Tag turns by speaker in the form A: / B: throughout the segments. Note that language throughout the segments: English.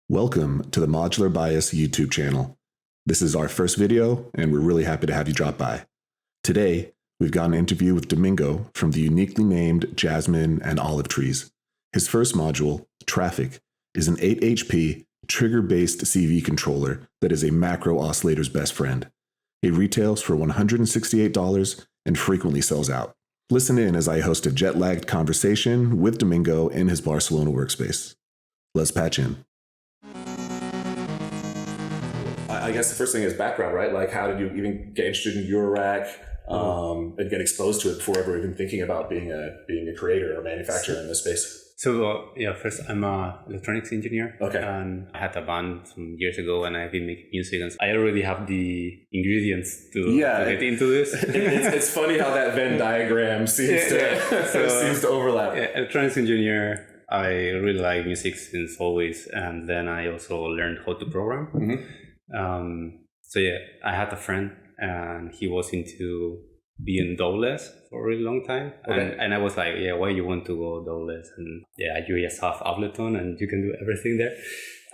A: Welcome to the Modular Bias YouTube channel. This is our first video, and we're really happy to have you drop by. Today, we've got an interview with Domingo from the uniquely named Jasmine and Olive Trees. His first module, Traffic, is an 8 HP trigger-based CV controller that is a macro oscillator's best friend. It retails for $168 and frequently sells out. Listen in as I host a jet-lagged conversation with Domingo in his Barcelona workspace. Let's patch in. I guess the first thing is background, right? Like, how did you even get interested in Eurorack and get exposed to it before ever even thinking about being a creator or manufacturer in this space?
B: So, first I'm an electronics engineer.
A: Okay.
B: And I had a band some years ago and I've been making music. And I already have the ingredients to get into this.
A: It's funny how that Venn diagram seems to overlap.
B: Yeah, electronics engineer. I really like music since always. And then I also learned how to program.
A: Mm-hmm.
B: I had a friend and he was into being doubleless for a really long time.
A: Okay.
B: And I was like, why you want to go doubleless? And you just have Ableton and you can do everything there.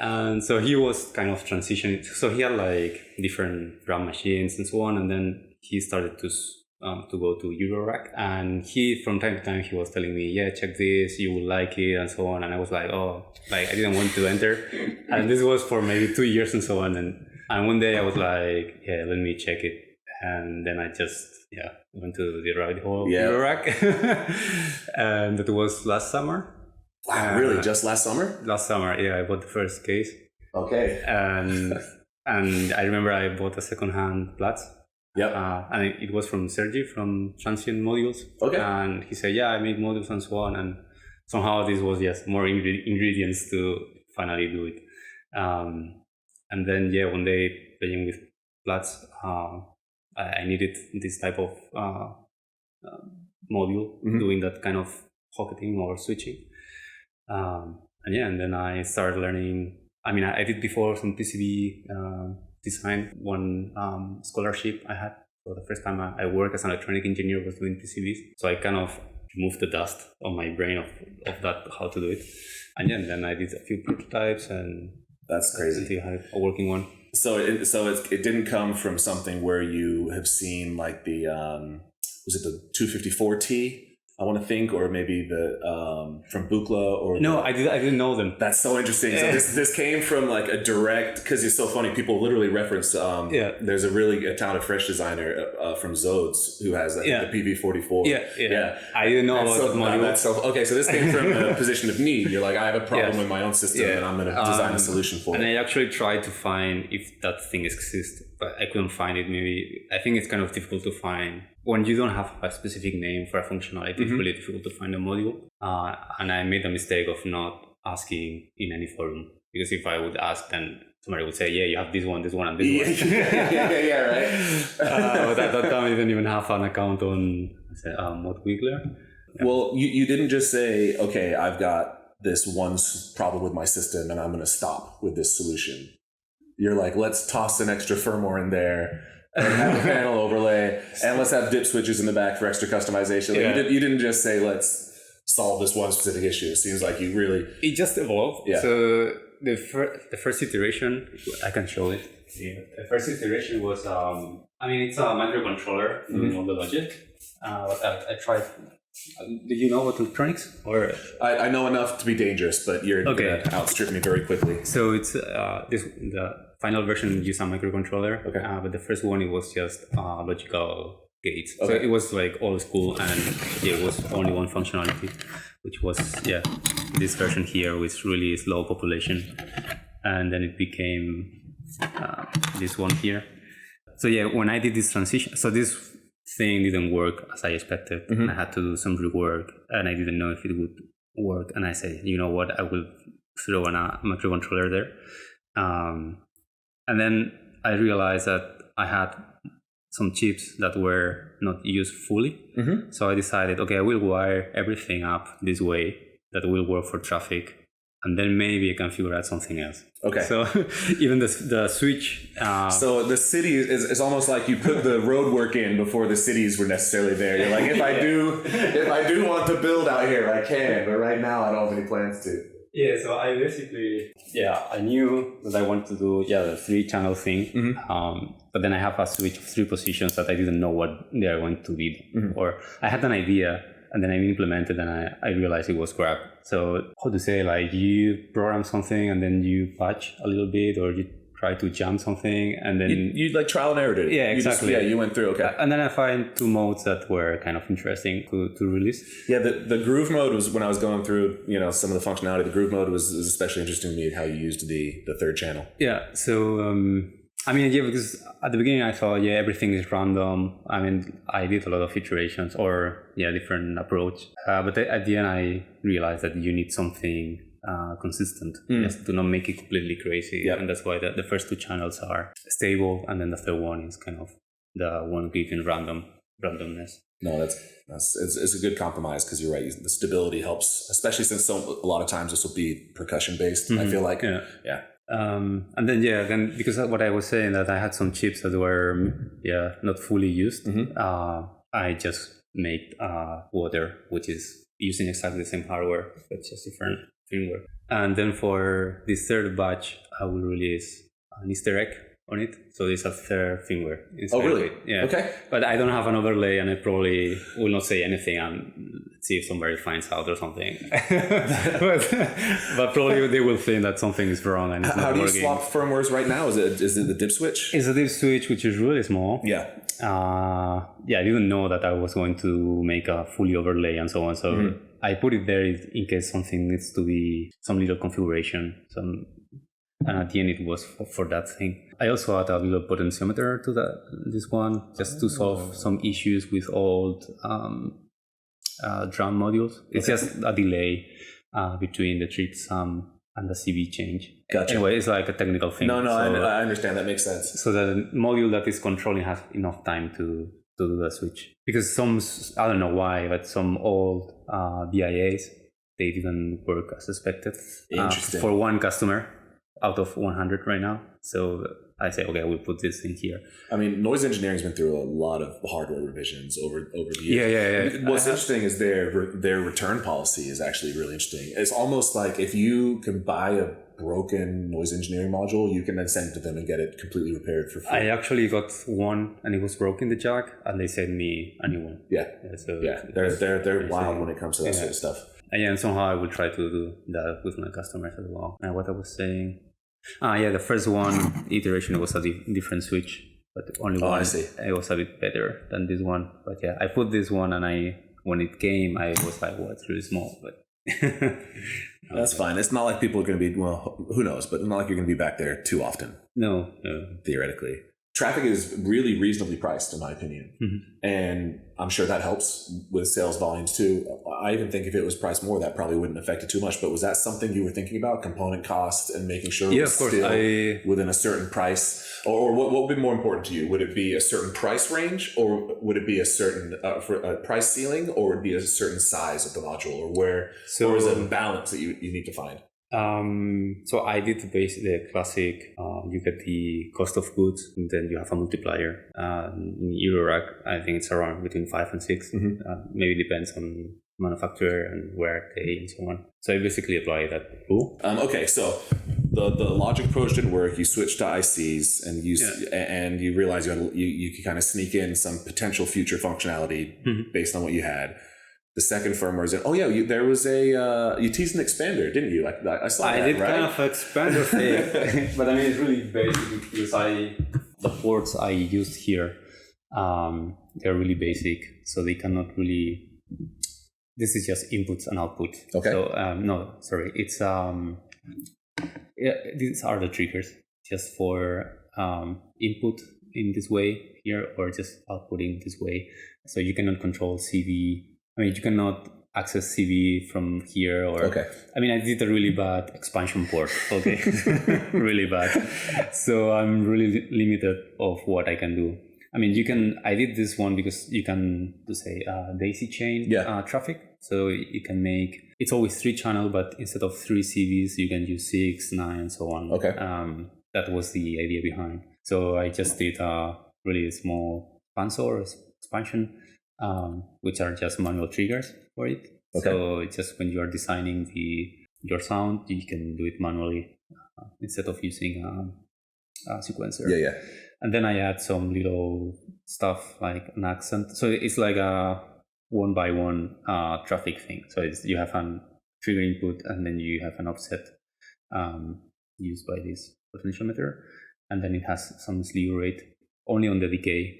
B: And so he was kind of transitioning. So he had like different drum machines and so on. And then he started to go to Eurorack. And he, from time to time, he was telling me, check this, you will like it, and so on. And I was like, I didn't want to enter. And this was for maybe 2 years and so on. And one day I was like, let me check it. And then I just, went to the rabbit hole of Eurorack. And that was last summer.
A: Wow, really? Just last summer?
B: Last summer, I bought the first case.
A: Okay.
B: And I remember I bought a second-hand Platts.
A: Yep.
B: And it was from Sergi from Transient Modules.
A: Okay.
B: And he said, I made modules and so on. And somehow this was just more ingredients to finally do it. And then, one day playing with Platts, I needed this type of module, doing that kind of pocketing or switching. And then I started learning. I mean, I did before some PCB design. One scholarship I had. So the first time I worked as an electronic engineer was doing PCBs. So I kind of removed the dust on my brain of that, how to do it. And then I did a few prototypes and
A: that's crazy.
B: I had a working one.
A: So it didn't come from something where you have seen like the was it the 254T? I want to think, or maybe the from Buchla or
B: no, I didn't know them.
A: That's so interesting. So this came from like a direct, because it's so funny. People literally reference. There's a talented French designer from Zodes who has the PV44.
B: Yeah. I didn't know about that module.
A: Okay, so this came from a position of need. You're like, I have a problem with my own system, and I'm going to design a solution for it.
B: And I actually tried to find if that thing exists, but I couldn't find it. Maybe I think it's kind of difficult to find. When you don't have a specific name for a functionality, it's really difficult to find a module. And I made the mistake of not asking in any forum. Because if I would ask, then somebody would say, you have this one, and this one.
A: Right?
B: But at that time, I didn't even have an account on ModWiggler. Yeah.
A: Well, you didn't just say, okay, I've got this one problem with my system and I'm going to stop with this solution. You're like, let's toss an extra firmware in there. And have a panel overlay, and let's have dip switches in the back for extra customization. Like you didn't just say, let's solve this one specific issue. It seems like you really...
B: It just evolved. Yeah. So the first iteration, I can show it. Yeah. The first iteration was, it's a microcontroller doing all the logic. I tried... Do you know about electronics? Or
A: I know enough to be dangerous, but you're going to outstrip me very quickly.
B: So it's the final version used a microcontroller, but the first one, it was just logical gates. Okay. So it was like old school, and it was only one functionality, which was this version here with really slow population, and then it became this one here. So when I did this transition, so this thing didn't work as I expected. And I had to do some rework, and I didn't know if it would work. And I said, you know what, I will throw a microcontroller there. And then I realized that I had some chips that were not used fully. So I decided, I will wire everything up this way that will work for traffic. and then maybe I can figure out something else.
A: Okay.
B: So even the switch.
A: So the city is almost like you put the road work in before the cities were necessarily there. You're like, if I do want to build out here, I can, but right now I don't have any plans to.
B: Yeah, so I basically, I knew that I wanted to do, the 3-channel thing. Mm-hmm. But then I have a switch of 3 positions that I didn't know what they are going to be. Mm-hmm. Or I had an idea and then I implemented and I realized it was crap. So how to say, like you program something and then you patch a little bit or you try to jump something and then...
A: You like trial and error did it.
B: Yeah, exactly.
A: You went through, okay.
B: And then I find 2 modes that were kind of interesting to release.
A: Yeah, the groove mode was when I was going through, some of the functionality. The groove mode was especially interesting to me how you used the 3rd channel.
B: Yeah, so... because at the beginning I thought, everything is random. I did a lot of iterations or, different approach. But at the end, I realized that you need something consistent just to not make it completely crazy. Yep. And that's why the first 2 channels are stable. And then the 3rd one is kind of the one giving randomness. No,
A: it's a good compromise because you're right. The stability helps, especially since a lot of times this will be percussion based. Mm-hmm. I feel like, yeah.
B: And then because what I was saying that I had some chips that were not fully used. Mm-hmm. I just made water, which is using exactly the same hardware, but just different firmware. And then for this 3rd batch, I will release an Easter egg on it. So it's a 3rd firmware.
A: Oh, really?
B: Yeah. Okay. But I don't have an overlay and I probably will not say anything and see if somebody finds out or something. but probably they will think that something is wrong and it's not working.
A: How do you swap firmwares right now? Is it the dip switch?
B: It's a dip switch, which is really small.
A: Yeah.
B: I didn't know that I was going to make a fully overlay and so on. So I put it there in case something needs to be some little configuration. And at the end, it was for that thing. I also add a little potentiometer to this one, just to solve some issues with old drum modules. It's just a delay between the checksum and the CV change.
A: Gotcha.
B: Anyway, it's like a technical thing.
A: No, I understand. That makes sense.
B: So the module that is controlling has enough time to do the switch. Because I don't know why, but some old BIAs, they didn't work as expected.
A: Interesting.
B: For one customer out of 100 right now. So I say, okay, we'll put this in here.
A: Noise engineering's been through a lot of hardware revisions over the years.
B: Yeah.
A: What's interesting is their return policy is actually really interesting. It's almost like if you can buy a broken noise engineering module, you can then send it to them and get it completely repaired for free.
B: I actually got one and it was broken, the jack, and they sent me a new one.
A: They're wild when it comes to that sort of stuff.
B: And somehow I will try to do that with my customers as well. And what I was saying... the first one iteration was a different switch, but only one. I see. It was a bit better than this one. But I put this one and when it came, I was like, well, it's really small. But
A: that's fine. It's not like people are going to be, well, who knows, but it's not like you're going to be back there too often.
B: No.
A: Theoretically. Traffic is really reasonably priced, in my opinion. Mm-hmm. And I'm sure that helps with sales volumes too. I even think if it was priced more, that probably wouldn't affect it too much. But was that something you were thinking about, component cost and making sure it was still within a certain price? Or what would be more important to you? Would it be a certain price range, or would it be a certain price ceiling, or would it be a certain size of the module, or is it a balance that you need to find?
B: So I did the classic, you get the cost of goods and then you have a multiplier. In Eurorack, I think it's around between 5 and 6. Mm-hmm. Maybe depends on manufacturer and where they and so on. So I basically apply that rule.
A: Okay, so the logic approach didn't work. You switched to ICs and you realized you could kind of sneak in some potential future functionality based on what you had. The second firmware is there was you teased an expander, didn't you? I saw that, right?
B: I did kind of expander thing, but it's really basic because the ports I used here, they're really basic, so they cannot really. This is just inputs and output. Okay. So it's these are the triggers just for input in this way here or just output in this way. So you cannot control CV. You cannot access CV from here or... Okay. I did a really bad expansion port, okay? Really bad. So I'm really limited of what I can do. I did this one because you can, daisy chain traffic. So you can make, it's always 3-channel, but instead of 3 CVs, you can use 6, 9, and so on.
A: Okay.
B: That was the idea behind. So I just did a really small expansion, which are just manual triggers for it. Okay. So it's just when you are designing your sound, you can do it manually instead of using a sequencer.
A: Yeah.
B: And then I add some little stuff like an accent. So it's like a 1-by-1 traffic thing. So you have an trigger input, and then you have an offset used by this potentiometer, and then it has some slew rate only on the decay.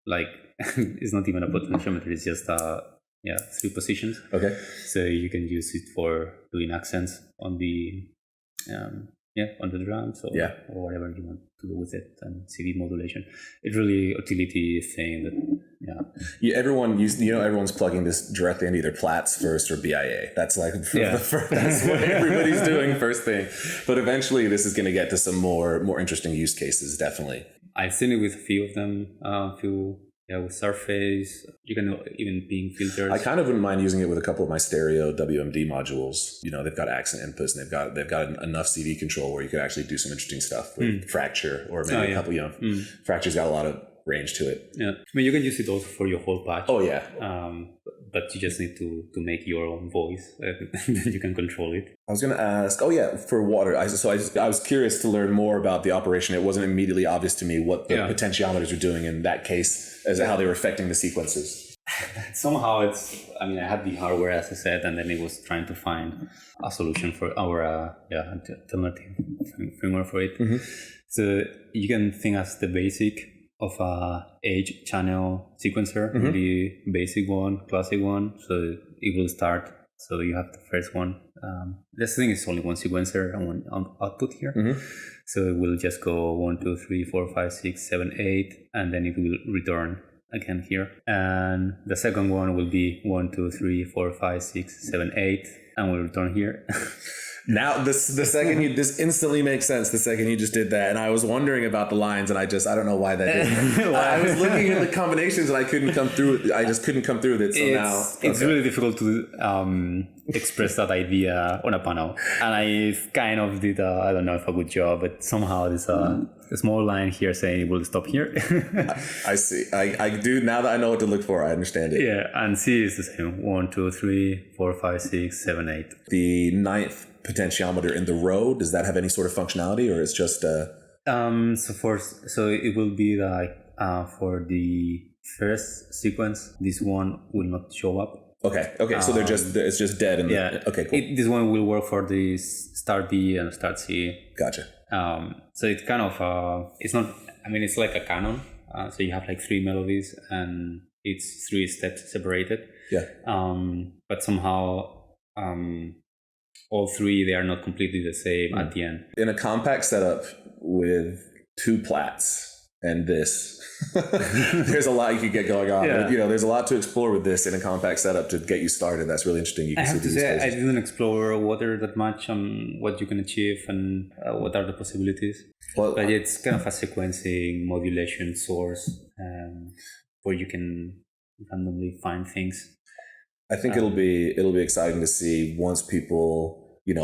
B: Like it's not even a potentiometer; it's just 3 positions. Okay. So you can use it for doing accents on the on the drums or whatever you want to do with it, and CV modulation. It's really utility thing that everyone's plugging this directly into either Platts first or BIA. That's like that's what everybody's doing first thing. But eventually this is going to get to some more interesting use cases, definitely. I've seen it with a few of them, with Surface. You can even ping filters.
A: I kind of wouldn't mind using it with a couple of my stereo WMD modules. They've got accent inputs, and they've got enough CV control where you could actually do some interesting stuff with fracture, or maybe a couple. Fracture's got a lot of range to it.
B: Yeah, I mean, you can use it also for your whole patch.
A: Oh yeah.
B: But you just need to make your own voice. You can control it.
A: I was going to ask, for water. I was curious to learn more about the operation. It wasn't immediately obvious to me what the potentiometers were doing in that case, as how they were affecting the sequences.
B: Somehow I had the hardware, as I said, and then it was trying to find a solution for our alternative firmware for it. So you can think as the basic of a 8-channel sequencer, the basic one, classic one. So it will start. So you have the first one. This thing is only one sequencer and one output here. So it will just go 1, 2, 3, 4, 5, 6, 7, 8, and then it will return again here. And the second one will be 1, 2, 3, 4, 5, 6, 7, 8, and will return here.
A: Now, the second this instantly makes sense. The second you just did that, and I was wondering about the lines, and I don't know why that didn't. I was looking at the combinations, and I couldn't come through. I just couldn't come through with it. So
B: it's really difficult to express that idea on a panel, and I kind of did I don't know if a good job, but somehow there's a small line here saying it will stop here.
A: I see. I do now that I know what to look for. I understand it.
B: Yeah, and C is the same. 1, 2, 3, 4, 5, 6, 7, 8.
A: The 9th potentiometer in the row, does that have any sort of functionality, or it's just
B: so it will be like for the first sequence, this one will not show up.
A: Okay. So it's just dead. Okay, cool.
B: This one will work for the start B and start C.
A: Gotcha.
B: So it's kind of it's not. I mean, it's like a canon. So you have like 3 melodies, and it's 3 steps separated.
A: Yeah.
B: But somehow all 3, they are not completely the same at the end.
A: In a compact setup with 2 Platts and this, there's a lot you could get going on. Yeah. There's a lot to explore with this in a compact setup to get you started. That's really interesting. You can
B: I have to say, I didn't explore water that much on what you can achieve and what are the possibilities. Well, but it's kind of a sequencing modulation source where you can randomly find things.
A: I think it'll be exciting to see once people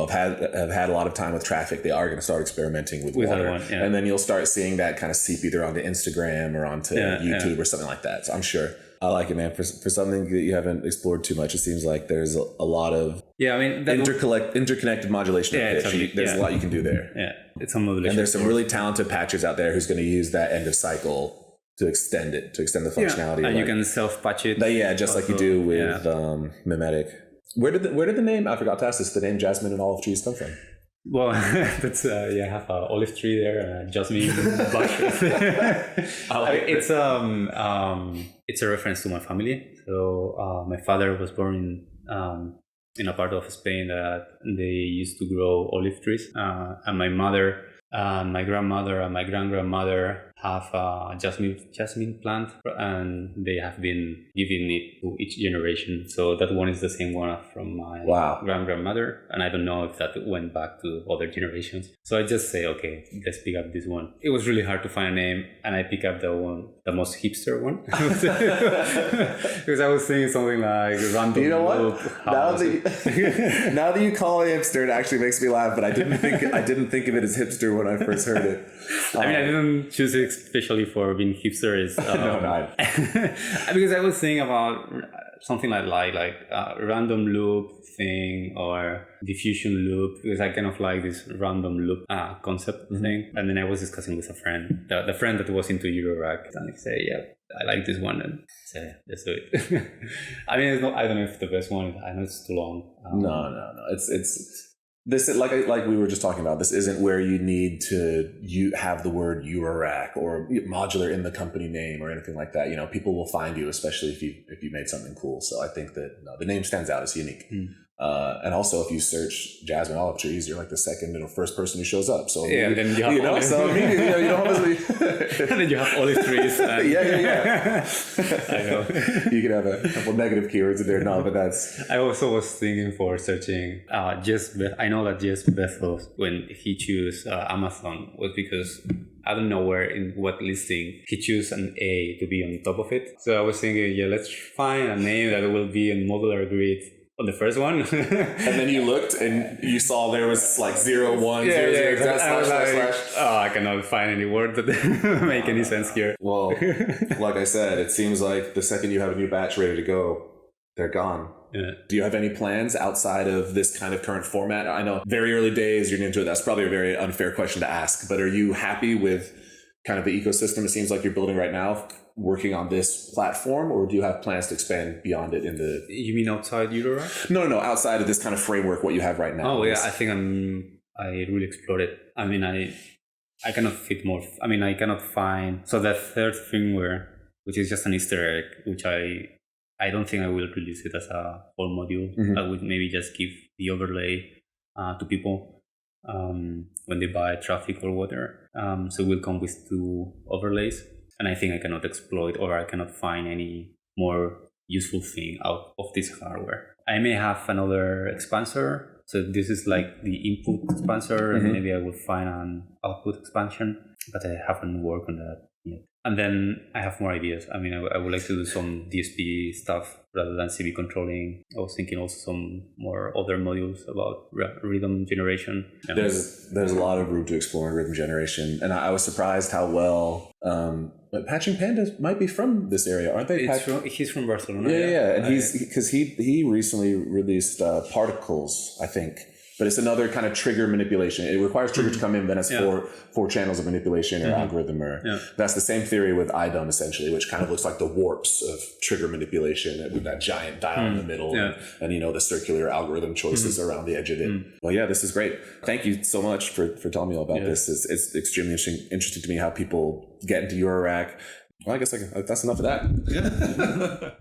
A: have had a lot of time with traffic. They are going to start experimenting with water, and then you'll start seeing that kind of seep either onto Instagram or onto YouTube or something like that. So I'm sure I like it, man. For something that you haven't explored too much, it seems like there's a lot of interconnected modulation. There's a lot you can do there.
B: Yeah, it's some modulation.
A: And there's some really talented patchers out there who's going to use that end of cycle to extend the functionality.
B: And you can self-patch it.
A: Just also, like you do with Mimetic. Where did the name, I forgot to ask this, the name Jasmine Olive Trees come from?
B: Well, that's I have an olive tree there, Jasmine bush. It's a reference to my family. So my father was born in a part of Spain that they used to grow olive trees, and my mother, my grandmother, and my grandmother have a jasmine plant, and they have been giving it to each generation. So that one is the same one from my grandmother, and I don't know if that went back to other generations. So I just say, okay, let's pick up this one. It was really hard to find a name, and I pick up the most hipster one because I was thinking something like random.
A: You know what? Now that you call it hipster, it actually makes me laugh. But I didn't think of it as hipster when I first heard it.
B: I mean, I didn't choose it especially for being hipster.
A: No.
B: Because I was thinking about something like random loop thing or diffusion loop, because I kind of like this random loop concept thing. And then I was discussing with a friend, the friend that was into Eurorack, and I say, yeah, I like this one, and say, let's do it. I mean, I don't know if it's the best one. I know it's too long.
A: No. It's this, like we were just talking about, this isn't where you need to have the word Eurorack or modular in the company name or anything like that. You know, people will find you, especially if you made something cool. So I think that the name stands out. It's unique. And also, if you search Jasmine Olive Trees, you're like the second and first person who shows up. So
B: yeah, and then you have
A: so immediately, you don't always
B: and then you have olive trees.
A: Yeah.
B: I know.
A: You can have a couple negative keywords in there. No, but that's.
B: I also was thinking for searching I know that Jeff Bezos, when he chose Amazon, was because I don't know in what listing he chose an A to be on top of it. So I was thinking, yeah, let's find a name that will be in modular grid on the first one.
A: And then you looked and you saw there was like 0, 1, 0, 0, slash.
B: Oh, I cannot find any word that make any sense here.
A: Well, like I said, it seems like the second you have a new batch ready to go, they're gone.
B: Yeah.
A: Do you have any plans outside of this kind of current format? I know very early days, you're into it. That's probably a very unfair question to ask, but are you happy with kind of the ecosystem it seems like you're building right now, working on this platform, or do you have plans to expand beyond it in the...
B: You mean outside Eurorack?
A: No, outside of this kind of framework, what you have right now.
B: Oh yeah, I think I really explored it. I mean, I cannot fit more. I mean, I cannot find... So the third firmware, which is just an Easter egg, which I don't think I will release it as a whole module. I would maybe just give the overlay to people when they buy traffic or water. So it will come with 2 overlays. And I think I cannot exploit, or I cannot find any more useful thing out of this hardware. I may have another expansor. So this is like the input expansor, and maybe I will find an output expansion, but I haven't worked on that yet. And then I have more ideas. I mean, I would like to do some DSP stuff rather than CV controlling. I was thinking also some more other modules about rhythm generation.
A: There's a lot of room to explore in rhythm generation. And I was surprised how well... Patching Pandas might be from this area, aren't they?
B: He's from Barcelona.
A: Yeah. And he recently released Particles, I think. But it's another kind of trigger manipulation. It requires trigger to come in, then it's four channels of manipulation or algorithm. That's the same theory with IDUM, essentially, which kind of looks like the warps of trigger manipulation with that giant dial in the middle and the circular algorithm choices around the edge of it. Well, yeah, this is great. Thank you so much for telling me all about this. It's extremely interesting to me how people get into Eurorack. Well, I guess that's enough of that. Yeah.